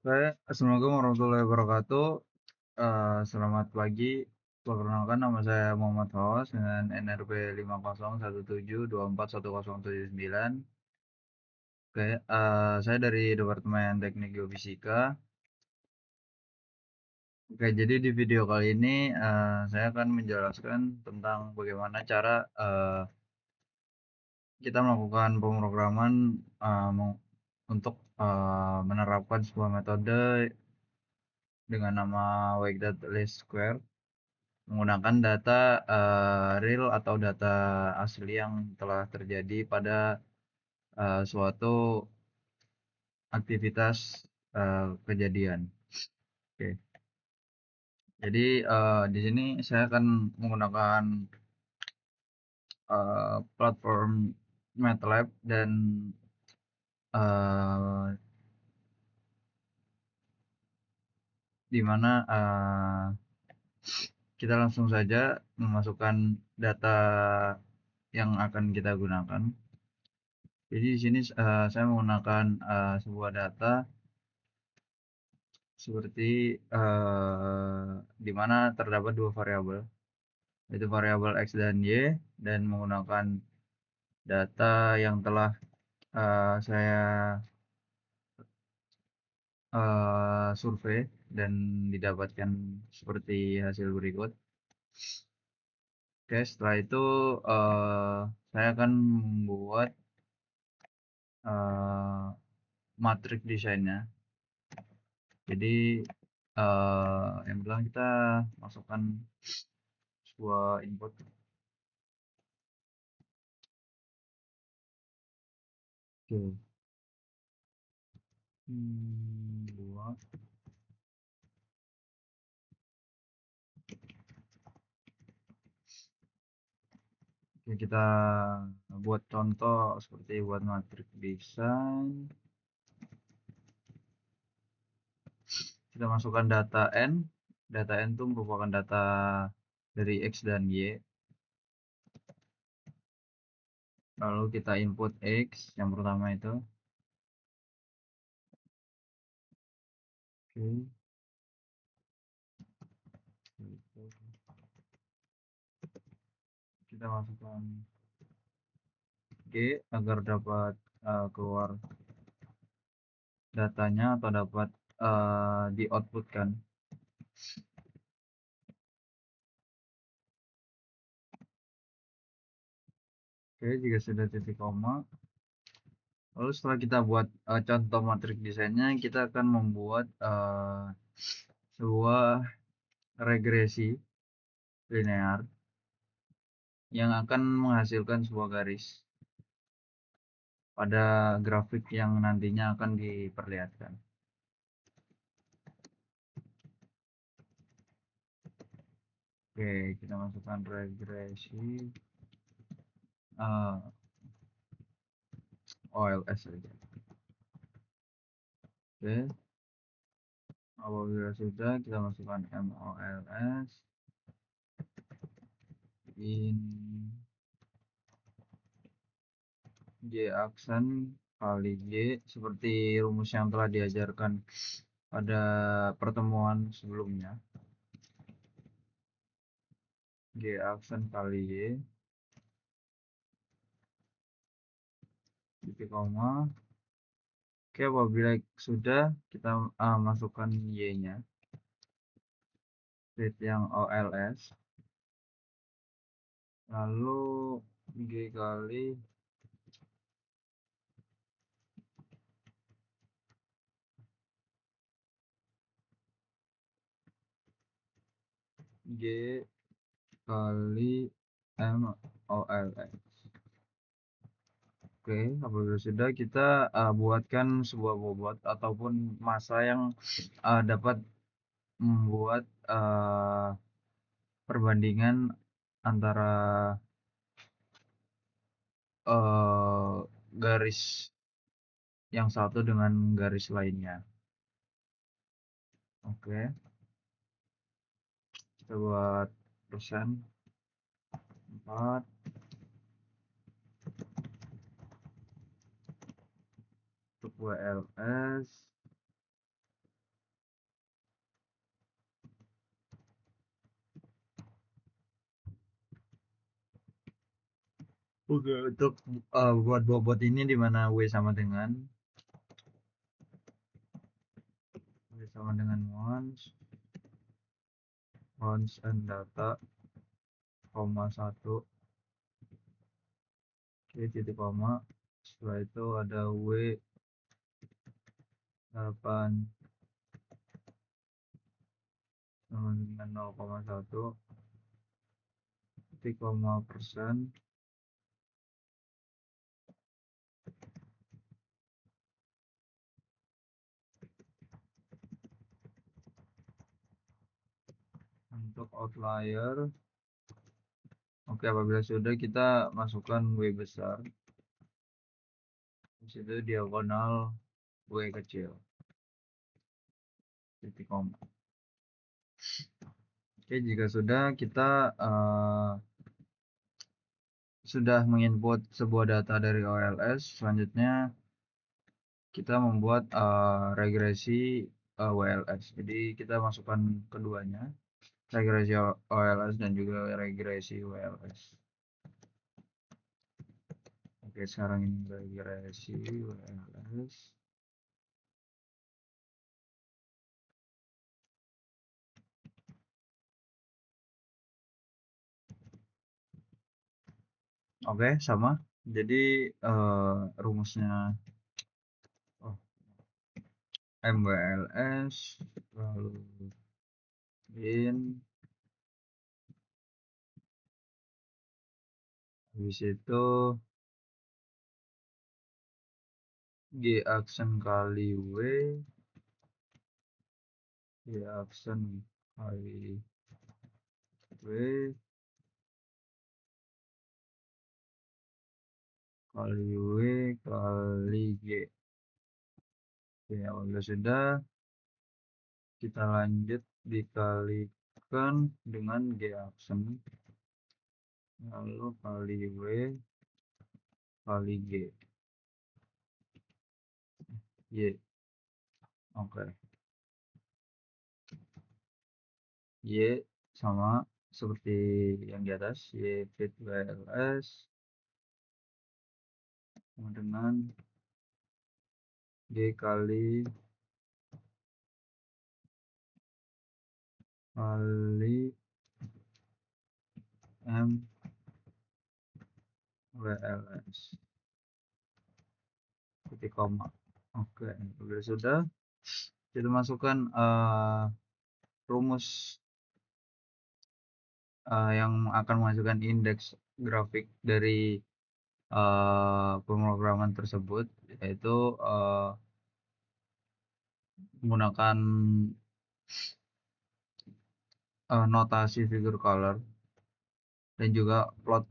Assalamualaikum warahmatullahi wabarakatuh. Selamat pagi. Perkenalkan nama saya Muhammad Fawaz dengan NRP 5017241079. Saya dari Departemen Teknik Geofisika. Jadi di video kali ini saya akan menjelaskan tentang bagaimana cara kita melakukan pemrograman untuk menerapkan sebuah metode dengan nama Wake Data Least Square menggunakan data real atau data asli yang telah terjadi pada suatu aktivitas kejadian. Oke. Jadi di sini saya akan menggunakan platform MATLAB dan uh, di mana kita langsung saja memasukkan data yang akan kita gunakan. Jadi di sini saya menggunakan sebuah data seperti di mana terdapat dua variabel, yaitu variabel x dan y, dan menggunakan data yang telah saya survei dan didapatkan seperti hasil berikut. Oke, setelah itu saya akan membuat matrik desainnya. Jadi yang bilang kita masukkan sebuah input. Oke. Dua. Oke, kita buat contoh seperti buat matrik desain. Kita masukkan data n. Data n itu merupakan data dari x dan y. Lalu kita input x yang pertama itu. Oke. Kita masukkan g agar dapat keluar datanya atau dapat di outputkan. Oke, jika sudah titik koma, lalu setelah kita buat contoh matrik desainnya, kita akan membuat sebuah regresi linear yang akan menghasilkan sebuah garis pada grafik yang nantinya akan diperlihatkan. Oke, kita masukkan regresi OLS saja. Oke, apabila sudah, kita masukkan MOLS in J aksen kali J seperti rumus yang telah diajarkan pada pertemuan sebelumnya. J aksen kali Y titik koma. Oke, apabila sudah, kita masukkan Y-nya, state yang OLS, lalu G kali G kali MOLS. Oke, apabila sudah, kita buatkan sebuah bobot ataupun massa yang dapat membuat perbandingan antara garis yang satu dengan garis lainnya. Oke, kita buat persen 4 untuk WLS Oke, untuk buat bobot ini di mana W sama dengan once and data, koma 1, oke, titik koma. Setelah itu ada W 8 sama dengan 0,1, titik koma persen. Untuk outlier, oke, apabila sudah kita masukkan W besar, di situ diagonal W kecil, titik koma. Oke, jika sudah kita sudah menginput sebuah data dari OLS, selanjutnya kita membuat regresi WLS. Jadi kita masukkan keduanya, regresi OLS dan juga regresi WLS. Oke, sekarang ini regresi WLS. Oke, sama. Jadi rumusnya MWLS lalu in, habis itu G aksen kali W, G aksen kali W kali W kali G. Oke, apabila sudah, kita lanjut dikalikan dengan G aksen lalu kali W kali G Y. Oke, Y sama seperti yang di atas, Y fit WLS sama dengan G kali M WLS titik koma. Oke, sudah kita masukkan rumus yang akan menghasilkan indeks grafik dari pemrograman tersebut, yaitu menggunakan notasi figure color dan juga plot.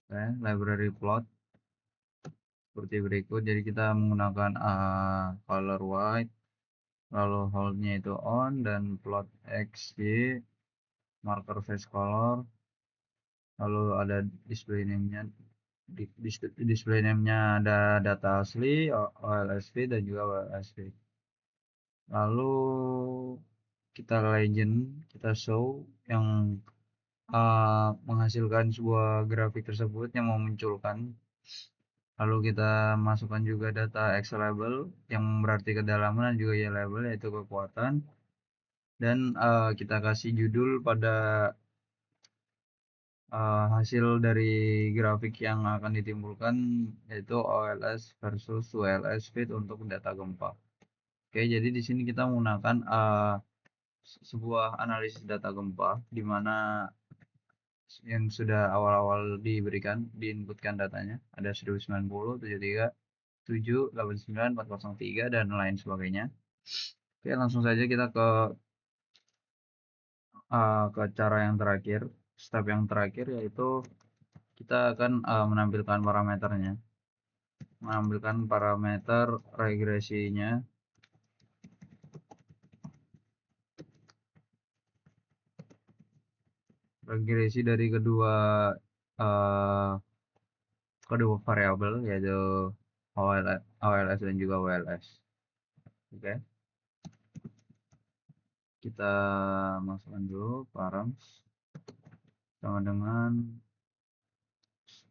Oke, library plot seperti berikut. Jadi kita menggunakan color white, lalu holdnya itu on, dan plot x, y, marker face color, lalu ada display name-nya. Display name-nya ada data asli, OLSV dan juga WLSV. Lalu kita legend, kita show yang menghasilkan sebuah grafik tersebut yang memunculkan. Lalu kita masukkan juga data X label yang berarti kedalaman dan juga Y label yaitu kekuatan. Dan kita kasih judul pada hasil dari grafik yang akan ditimbulkan, yaitu OLS versus WLS fit untuk data gempa. Oke, jadi di sini kita menggunakan sebuah analisis data gempa di mana yang sudah awal-awal diberikan, diinputkan datanya ada 1090, 73, 7, 89, 403 dan lain sebagainya. Oke, langsung saja kita ke cara yang terakhir, step yang terakhir, yaitu kita akan menampilkan parameternya, mengambilkan parameter regresinya. Regresi dari kedua variabel, yaitu OLS dan juga WLS. Oke, kita masukkan dulu params sama dengan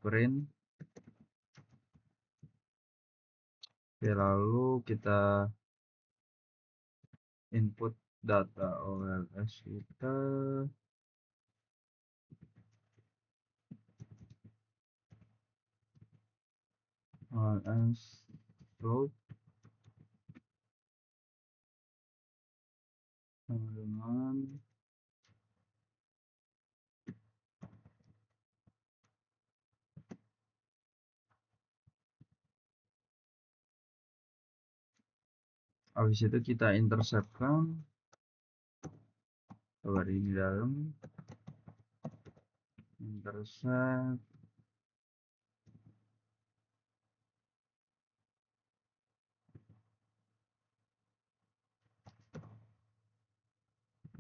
print. Oke, lalu kita input data OLS kita. OLS float sama dengan habis itu kita interceptkan. Coba di dalam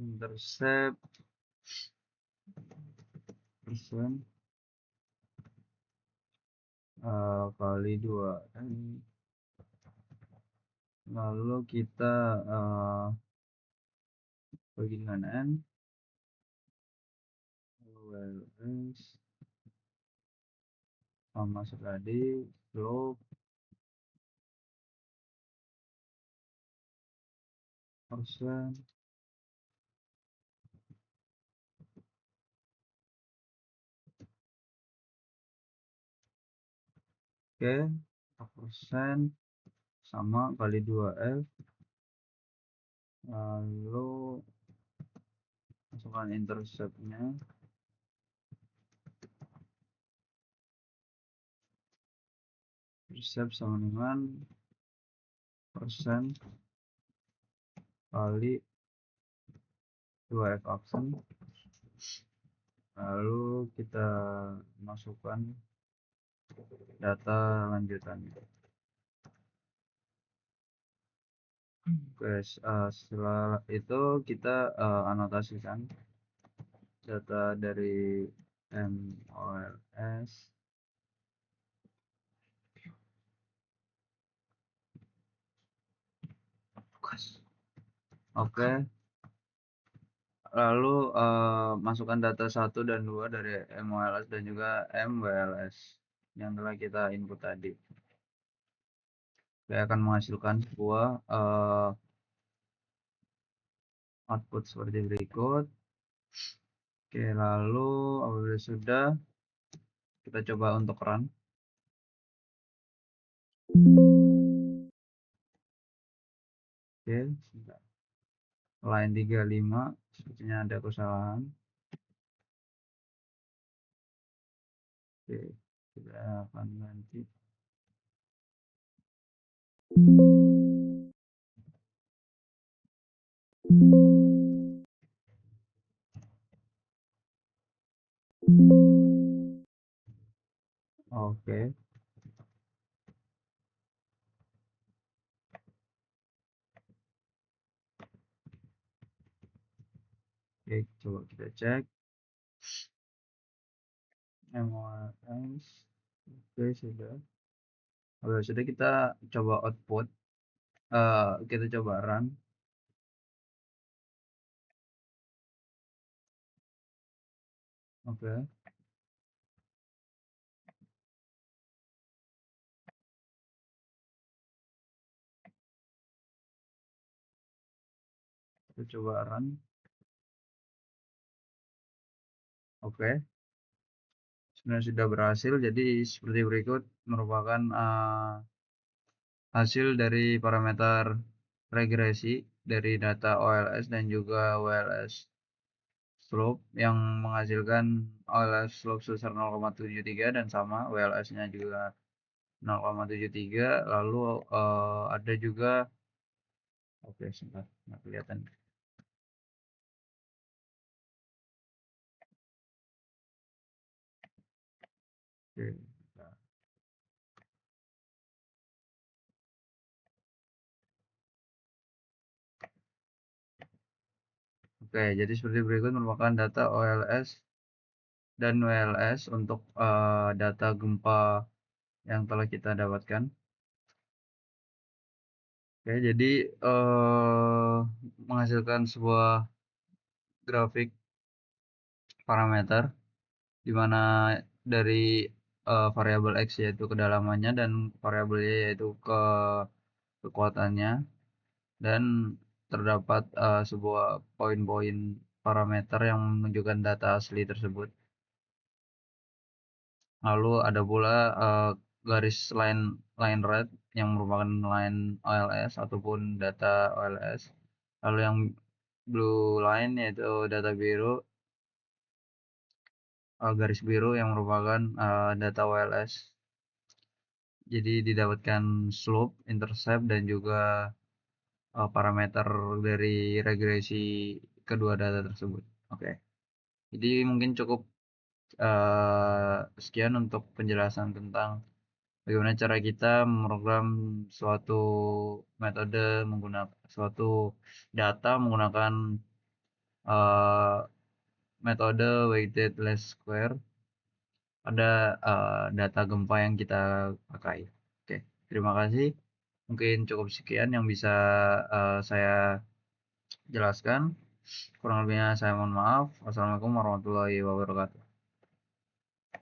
intercept persen kali 2 lalu kita bagi dengan n OLS masuk tadi slope persen oke persen sama kali 2F, lalu masukkan interceptnya intercept sama dengan persen kali 2F action, lalu kita masukkan data lanjutannya. Oke, setelah itu kita anotasikan data dari MOLS. Oke, lalu masukkan data 1 dan 2 dari MOLS dan juga MWLS yang telah kita input tadi. Saya akan menghasilkan sebuah output seperti berikut. Oke, lalu apabila sudah, kita coba untuk run. Oke, line 35 sepertinya ada kesalahan. Oke, kita akan ganti. Oke. Oke, coba kita cek. MOLS. Oke, sudah. Oke, sudah kita coba output. Kita coba run. Oke. Kita coba run. Oke. Sebenarnya sudah berhasil. Jadi seperti berikut merupakan hasil dari parameter regresi dari data OLS dan juga WLS slope yang menghasilkan OLS slope sebesar 0,73 dan sama WLS-nya juga 0,73. Lalu ada juga oke, sebentar, nggak kelihatan. Oke, nah. Oke, jadi seperti berikut merupakan data OLS dan WLS untuk data gempa yang telah kita dapatkan. Oke, jadi menghasilkan sebuah grafik parameter di mana dari variabel X yaitu kedalamannya dan variabel Y yaitu kekuatannya, dan terdapat sebuah poin-poin parameter yang menunjukkan data asli tersebut. Lalu ada pula garis line red yang merupakan line OLS ataupun data OLS. Lalu yang blue line yaitu data biru, garis biru yang merupakan data OLS. Jadi didapatkan slope, intercept, dan juga parameter dari regresi kedua data tersebut. Oke. Jadi mungkin cukup sekian untuk penjelasan tentang bagaimana cara kita memprogram suatu metode menggunakan suatu data menggunakan metode weighted least square pada data gempa yang kita pakai. Oke, terima kasih. Mungkin cukup sekian yang bisa saya jelaskan. Kurang lebihnya saya mohon maaf. Wassalamualaikum warahmatullahi wabarakatuh.